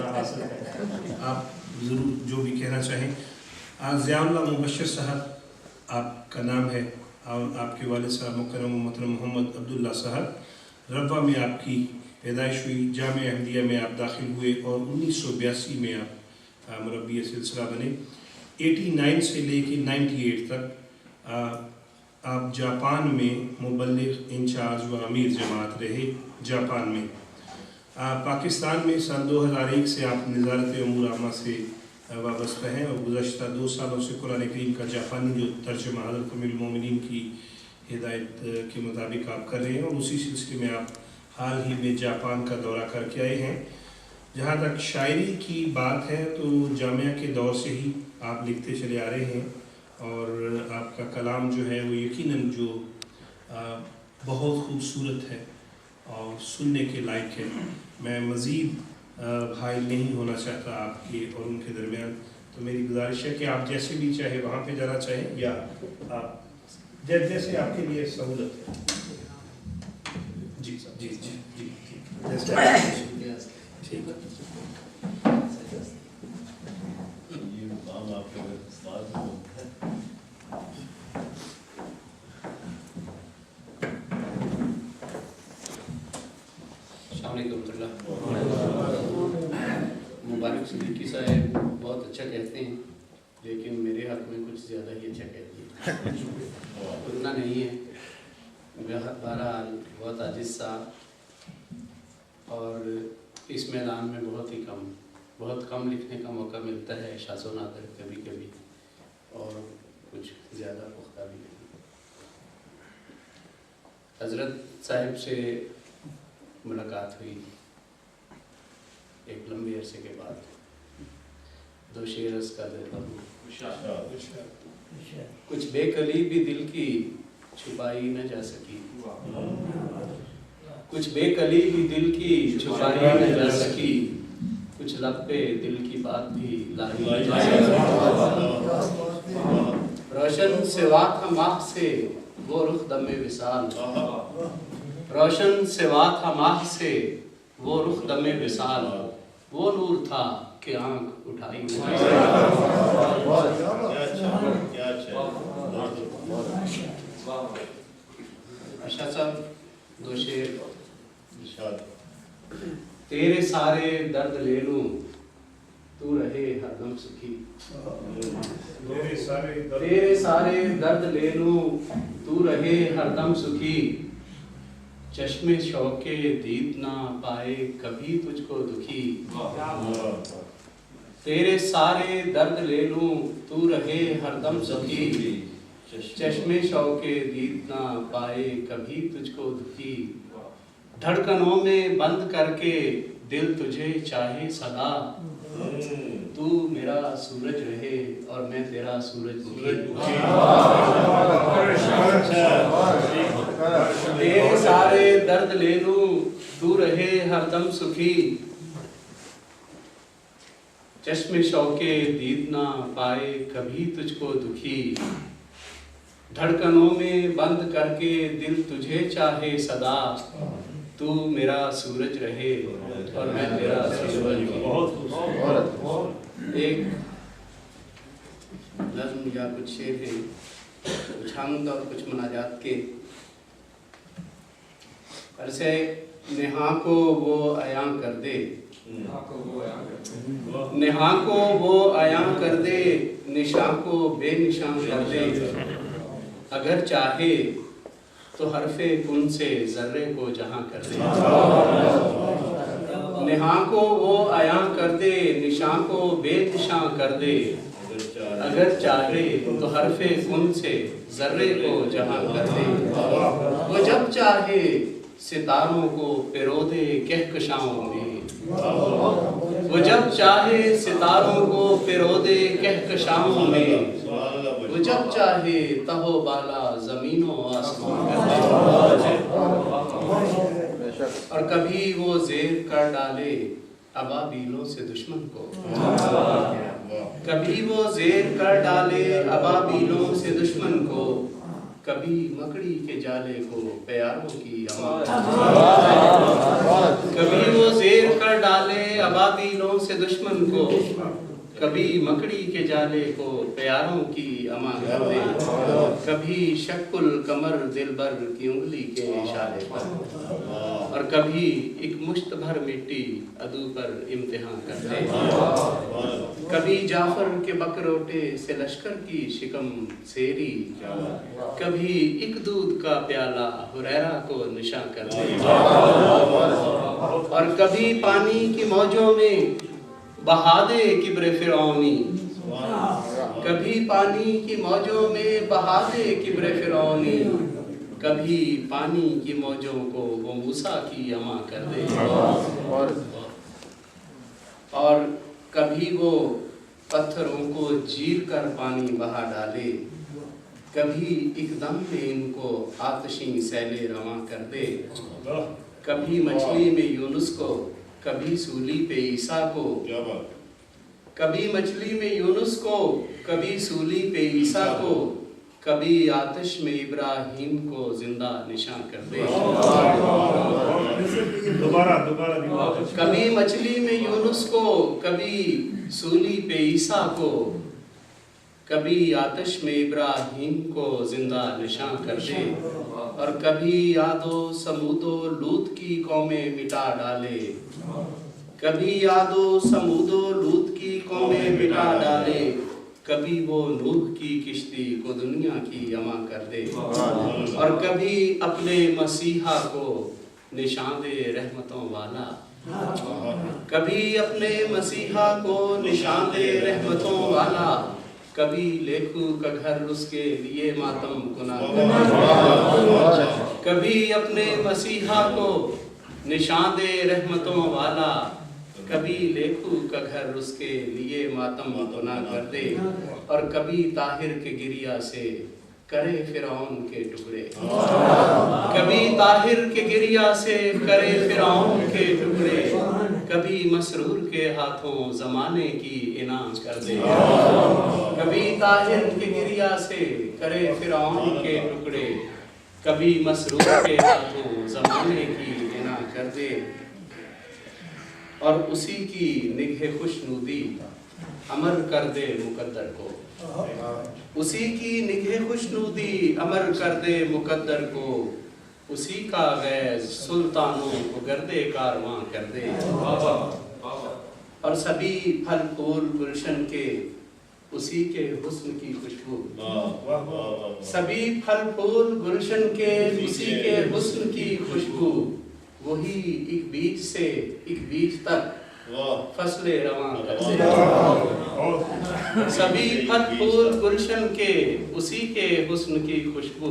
آپ ضرور جو بھی کہنا چاہیں. ضیاء اللہ مبشر صاحب آپ کا نام ہے اور آپ کے والد صاحب مکرم محترم محمد عبداللہ صاحب. ربوہ میں آپ کی پیدائش ہوئی, جامعہ احمدیہ میں آپ داخل ہوئے اور 1982 میں آپ مربی سلسلہ بنے. 89 سے لے کے 98 تک آپ جاپان میں مبلغ انچارج و امیر جماعت رہے. جاپان میں پاکستان میں سال 2001 سے آپ نظارت امور عامہ سے وابستہ ہیں اور گزشتہ 2 سالوں سے قرآن کریم کا جاپانی جو ترجمہ حضرت امیر المومنین کی ہدایت کے مطابق آپ کر رہے ہیں, اور اسی سلسلے میں آپ حال ہی میں جاپان کا دورہ کر کے آئے ہیں. جہاں تک شاعری کی بات ہے تو جامعہ کے دور سے ہی آپ لکھتے چلے آ رہے ہیں, اور آپ کا کلام جو ہے وہ یقیناً جو بہت خوبصورت ہے اور سننے کے لائق ہے. میں مزید حائل نہیں ہونا چاہتا آپ کے اور ان کے درمیان, تو میری گزارش ہے کہ آپ جیسے بھی چاہے وہاں پہ جانا چاہیں یا آپ جیسے آپ کے لیے سہولت ہے. جی جی جی جی جیسے ٹھیک ہے. السلام علیکم ورحمۃ اللہ. مبارک صدیقی صاحب بہت اچھا کہتے ہیں, لیکن میرے حق میں کچھ زیادہ ہی اچھا کہتے ہیں. اتنا نہیں ہے, بہرحال بہت عاجز سا, اور اس میدان میں بہت کم لکھنے کا موقع ملتا ہے, شاذ و نادر کبھی کبھی, اور کچھ زیادہ پختہ بھی نہیں. حضرت صاحب سے ملاقات ہوئی ایک لمبے عرصے کے بعد. 2 شعر عرض کر دیتا ہوں. کچھ بے کلی بھی دل کی چھپائی نہ جا سکی, کچھ بے کلی بھی دل کی چھپائی نہ جا سکی, کچھ لب پہ دل کی بات بھی لائی نہ جا سکی. روشن سوا تھا ماہ سے وہ رخ دم وصال, روشن سوا تھا ماہ سے وہ رخ دم وصال, وہ نور تھا کہ آنکھ اٹھائی نہ جا سکی. ارشاد صاحب 2 شعر. تیرے سارے درد لے لوں تو رہے ہر دم سکھی, تیرے سارے درد لے لوں تو رہے ہر دم سکھی, چشم شوق دید نہ پائے کبھی تجھ کو دکھی. تیرے سارے درد لے لوں تو رہے ہر دم سکھی, چشم شوق دید نہ پائے کبھی تجھ کو دکھی. دھڑکنوں میں بند کر کے دل تجھے چاہے سدا, تو میرا سورج رہے اور میں تیرا سورج. تیرے سارے درد لے لوں تو رہے ہر دم سکھی, چشم شوق دید نہ پائے کبھی تجھ کو دکھی. دھڑکنوں میں بند کر کے دل تجھے چاہے سدا, تو میرا سورج رہے اور میں تیرا سورج. ایک نظم یا کچھ شعر ہے, کچھ حمد اور کچھ مناجات کے. عرصے نہاں کو وہ عیاں کر دے, نہاں کو وہ عیاں کر دے, نشاں کو بے نشاں کر دے. اگر چاہے تو حرف کن سے ذرے کو جہاں کر دے. نہاں کو وہ عیاں کر دے, نشاں کو بے نشاں کر دے. اگر چاہے تو حرف کن سے ذرے کو جہاں کر دے. وہ جب چاہے ستاروں کو پرو دے کہکشاؤں میں, وہ جب چاہے ستاروں کو پرو دے کہکشاؤں میں. وہ جب چاہے تہو بالا زمین و آسمان کر دے. اور کبھی وہ زیر کر ڈالے ابابیلوں سے دشمن کو, کبھی وہ زیر کر ڈالے ابابیلوں سے دشمن کو. کبھی مکڑی کے جالے کو پیاروں کی امان، کبھی وہ زیر کر ڈالے ابابیلوں سے دشمن کو، کبھی مکڑی کے جالے کو پیاروں کی امان کر دے، کبھی شق القمر دلبر کی انگلی کے اشارے پر، اور کبھی ایک مشت بھر مٹی عدو پر امتحان کر دے، کبھی جعفر کے بکروٹے سے لشکر کی شکم سیری، کبھی ایک دودھ کا پیالہ ہریرہ کو نشاں کر دے، اور کبھی پانی کی موجوں میں بہا دے کبر فرعونی، کبھی پانی کی موجوں میں بہا دے کبر فرعونی، کبھی پانی کی موجوں کو وہ موسیٰ کی اما کر دے، اور کبھی وہ پتھروں کو چیر کر پانی بہا ڈالے، کبھی ایک دم میں ان کو آتشیں سیلے رواں کر دے، کبھی مچھلی میں یونس کو، کبھی سولی پہ عیسیٰ کو، کبھی مچھلی میں یونس کو، کبھی سولی پہ عیسیٰ کو، کبھی آتش میں ابراہیم کو زندہ نشاں کر دے، کبھی مچھلی میں یونس کو، کبھی سولی پہ عیسیٰ کو، کبھی آتش میں ابراہیم کو زندہ نشاں کر دے، اور کبھی عاد و ثمود و لوط کی قومیں مٹا ڈالے، کبھی عاد و ثمود و لوط کی قومیں مٹا ڈالے، کبھی وہ نوح کی کشتی کو دنیا کی اما کر دے، اور کبھی اپنے مسیحا کو نشان دے رحمتوں والا، کبھی اپنے مسیحا کو نشان دے رحمتوں والا، کبھی لیکھو کا گھر اس کے لیے ماتم گناہ کرے، کبھی اپنے مسیحا کو نشان دے رحمتوں والا، کبھی لیکھو کا گھر اس کے لیے ماتم گناہ کر دے، اور کبھی طاہر کے گریا سے کرے فرعون کے ٹکڑے، کبھی طاہر کے گریا سے کرے فرعون کے ٹکڑے، کبھی مسرور کے ہاتھوں زمانے کی انعام کر دے، کبھی طاہر کے گریا سے کرے فرعون کے ٹکڑے، کبھی مسرور کے ہاتھوں زمانے کی انعام کر دے، اور اسی کی نگہ خوشنودی امر کر دے مقدر کو، اسی کی نگہ خوشنودی امر کر دے مقدر کو، اسی کا غیظ سلطانوں کو گردے کارواں کر دے، اور سبھی پھل پھول گلشن کے اسی کے حسن کی خوشبو، سبھی پھل پھول گلشن کے اسی کے حسن کی خوشبو، وہی ایک بیج سے ایک بیج تک فصل رواں کر دے، سبھی پھل پھول گلشن کے اسی کے حسن کی خوشبو،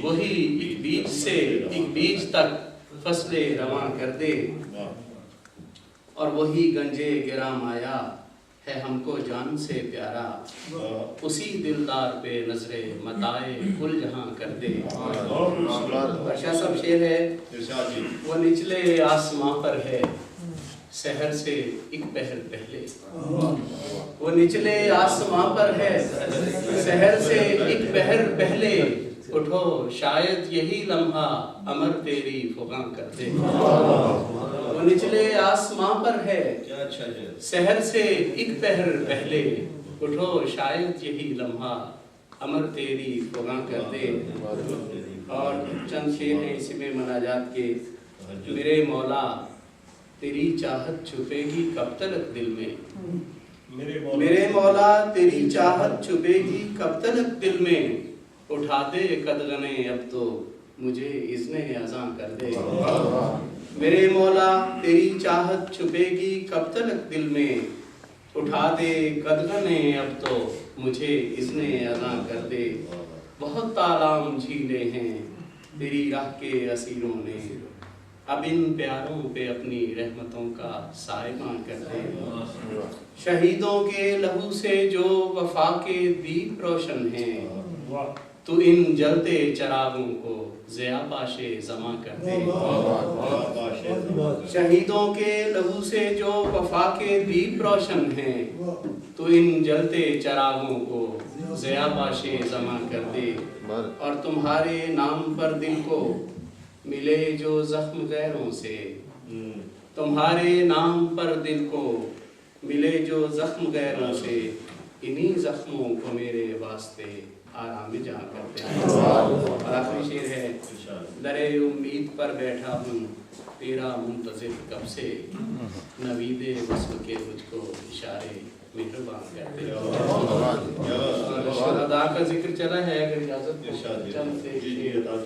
وہی ایک بیج سے ایک بیج تک فصل رواں کر دے، اور وہی گنجے گرام آیا ہے ہم کو جان سے پیارا، اسی دلدار پہ نظر متائے کل جہاں کر دے۔ اور شاہ صاحب شعر ہے، وہ نچلے آسماں پر ہے سحر سے ایک پہر پہلے، وہ نچلے آسماں پر ہے سحر سے ایک پہر پہلے، اٹھو شاید یہی لمحہ امر تیری فغاں کر دے، وہ نچلے آسماں پر ہے سحر سے ایک پہر پہلے، اٹھو شاید یہی لمحہ امر تیری فغاں کر دے۔ اور چند شعر ہیں اسی میں مناجات کے، میرے مولا تیری چاہت چھپے گی کب تلک دل میں، میرے مولا تیری چاہت چھپے گی کب تلک دل میں، اٹھا دے قدغنے اب تو مجھے اذن اذاں کر دے، میرے مولا تیری چاہت چھپے گی کب تلک دل میں، اٹھا دے قدغنے اب تو مجھے اذن اذاں کر دے، بہت تالام جھیلے ہیں تیری راہ کے اسیروں نے، اب ان پیاروں پہ اپنی رحمتوں کا سائباں کر دے، شہیدوں کے لہو سے جو وفا کے دیپ روشن ہیں، تو ان جلتے چراغوں کو ضیا پاشے زماں کر دے. شہیدوں کے لہو سے جو وفا کے دیپ روشن ہیں تو ان جلتے چراغوں کو ضیا پاشے زماں کر دے. اور تمہارے نام پر دل کو ملے جو زخم غیروں سے, تمہارے نام پر دل کو ملے جو زخم غیروں سے, انہی زخموں کو میرے واسطے آرام جہاں کرتے ہیں. اور آخری شعر ہے, درے امید پر بیٹھا ہوں تیرا منتظر کب سے, نوید وصل کے مجھ کو اشارے مہربان کرتے. اور شہداء کا ذکر چلا ہے, اگر اجازت چند شعر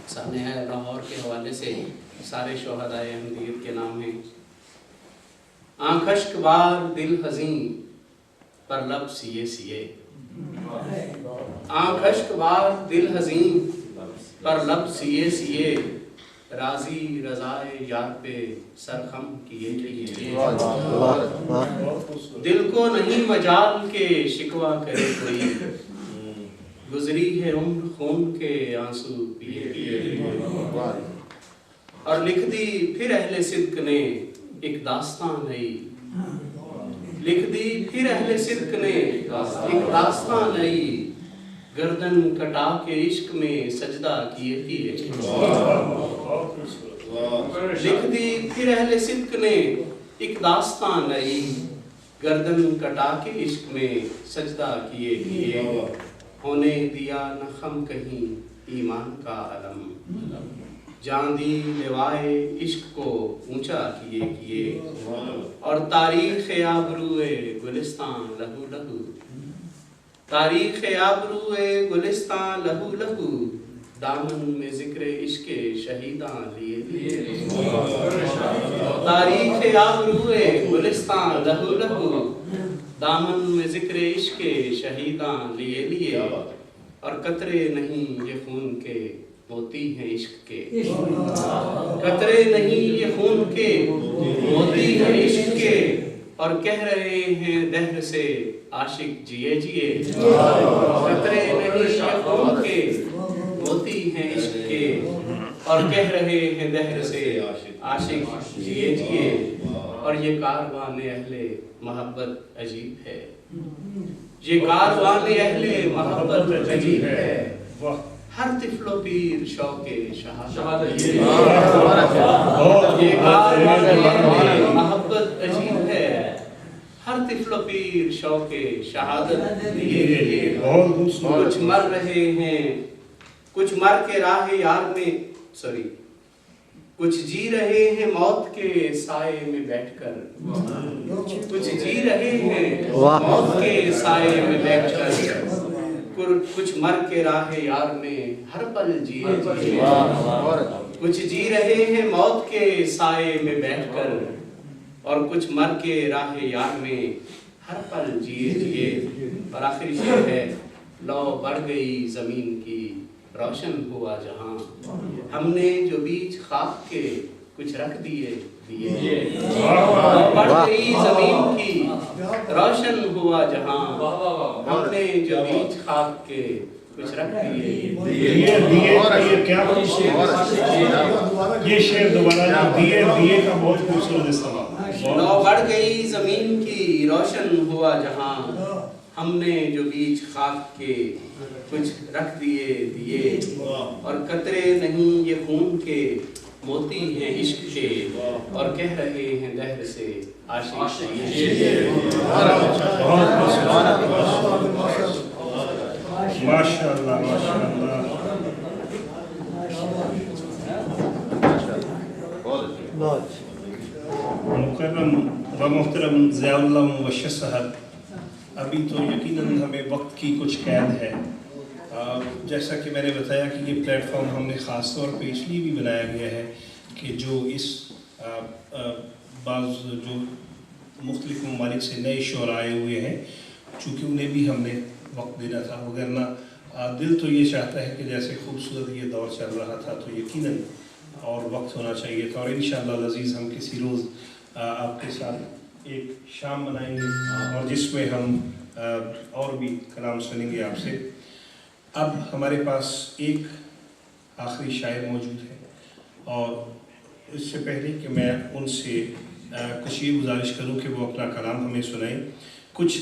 سامنے ہے. لاہور کے حوالے سے سارے شہداء احمدیت کے نام ہیں. آنکھ اشک بار دل حزین پر لب سیے سیے, آنکھ اشک بار دل حزین پر لب سیے سیے, راضی رضائے یار پہ سرخم کیے کیے. دل کو نہیں مجال کے شکوہ کرے کوئی, گزری ہے عمر خون کے آنسو پیے پیے. اور لکھ دی پھر اہل صدق نے ایک داستان نئی, لکھ دی پھر اہل صدق نے ایک داستان نئی, گردن کٹا کے عشق میں سجدہ کیے کیے. لکھ دی پھر اہل صدق نے ایک داستان نئی, گردن کٹا کے عشق میں سجدہ کیے کیے. ہونے دیا نہ خم کہیں ایمان کا علم, جان دی لوائے عشق کو اونچا کیے کیے. اور تاریخ آبروئے گلستان لہو لہو, تاریخ آبروئے گلستان لہو لہو, دامن میں ذکر عشق شہیدان لیے لیے. تاریخ آبروئے گلستان لہو لہو, دامن میں ذکر عشق شہیدان لیے لیے. اور قطرے نہیں یہ خون کے موتی ہیں عشق کے, قطرے نہیں یہ خون کے موتی ہیں عشق کے. اور کہہ رہے ہیں دہر سے عاشق جیے جیے, قطرے نہیں یہ خون کے موتی ہیں عشق کے. اور کہہ رہے ہیں دہر سے عاشق جیے جیے. اور یہ کاروان اہل محبت عجیب ہے, یہ کاروان اہل محبت عجیب ہے. ہر طفل و پیر شوق شہادت, یہ کاروان اہل محبت عجیب ہے. ہر طفل و پیر شوق شہادت لیے لیے. کچھ مر رہے ہیں, کچھ مر کے راہ یار میں کچھ جی رہے ہیں موت کے سائے میں بیٹھ کر, کچھ جی رہے ہیں موت کے سائے میں بیٹھ کر. کچھ مر کے راہ یار میں ہر پل جیے جیے, کچھ جی رہے ہیں موت کے سائے میں بیٹھ کر. اور کچھ مر کے راہ یار میں ہر پل جیے جیے. اور آخری شعر ہے, لو بڑھ گئی زمین کی روشن ہوا جہاں, ہم نے جو بیچ خاک کے کچھ رکھ دیے دیے. بڑھ گئی زمین کی روشن ہوا جہاں, ہم نے جو بیچ خاک کے کچھ رکھ دیے. یہ شعر دوبارہ دیے دیے کا بہت خوبصورت استعمال. لو بڑھ گئی زمین کی روشن ہوا جہاں, ہم نے جو بیچ خاک کے کچھ رکھ دیے دیے. اور قطرے نہیں یہ خون کے موتی ہیں عشق کے, اور کہہ رہے ہیں دہر سے عاشق جیے. ماشاءاللہ ماشاءاللہ. مکرم و محترم ضیاء اللہ مبشر صاحب, ابھی تو یقیناً ہمیں وقت کی کچھ قید ہے. جیسا کہ میں نے بتایا کہ یہ پلیٹ فارم ہم نے خاص طور پہ اس لیے بھی بنایا گیا ہے کہ جو اس بعض جو مختلف ممالک سے نئے شعراء آئے ہوئے ہیں, چونکہ انہیں بھی ہم نے وقت دینا تھا, وگرنہ دل تو یہ چاہتا ہے کہ جیسے خوبصورت یہ دور چل رہا تھا تو یقیناً اور وقت ہونا چاہیے تھا. اور انشاءاللہ العزیز ہم کسی روز آپ کے ساتھ ایک شام منائیں گے اور جس میں ہم اور بھی کلام سنیں گے آپ سے. اب ہمارے پاس ایک آخری شاعر موجود ہے، اور اس سے پہلے کہ میں ان سے کچھ یہ گزارش کروں کہ وہ اپنا کلام ہمیں سنائیں، کچھ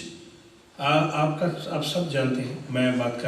آپ سب جانتے ہیں، میں بات کر